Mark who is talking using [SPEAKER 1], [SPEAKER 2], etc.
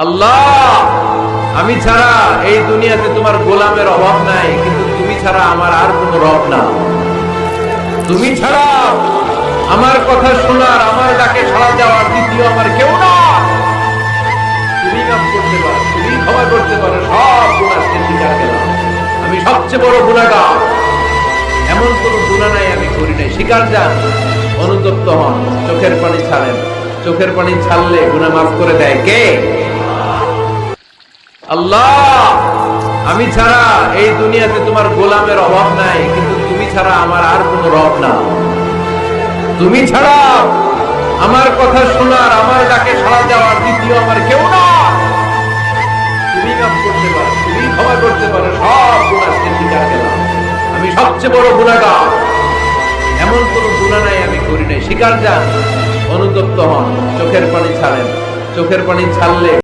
[SPEAKER 1] আল্লাহ, আমি ছাড়া এই দুনিয়াতে তোমার গোলামের অভাব নাই, কিন্তু তুমি ছাড়া আমার আর কোনো রব না। তুমি ছাড়া আমার কথা শোনার, আমার ডাকে সাড়া দেওয়ার দ্বিতীয় আমার কেউ না। তুমি মাফ করতে পারো, তুমি ক্ষমা করতে পারো, সব গুনাহ স্বীকার করলাম। আমি সবচেয়ে বড় গুনাহগার, এমন কোনো গুনাহ নাই আমি করি নাই। স্বীকার যান, অনুতপ্ত হন, চোখের পানি ছাড়েন। চোখের পানি ছাড়লে গুনাহ মাফ করে দেয় কে? আল্লাহ, আমি ছাড়া এই দুনিয়াতে তোমার গোলামের অভাব নাই, কিন্তু তুমি ছাড়া আমার আর কোনো রব না। তুমি ছাড়া আমার কথা শোনার, আমার ডাকে সাড়া দেওয়ার দ্বিতীয় আমার কেউ না। তুমি মাফ করতে পারো, তুমি ক্ষমা করতে পারো, সব গুনাহ স্বীকার করলাম। আমি সবচেয়ে বড় গুনাহগার, এমন কোনো গুনাহ নাই আমি করি নাই। স্বীকার যান, অনুতপ্ত হন, চোখের পানি ছাড়েন। চোখের পানি ছাড়লে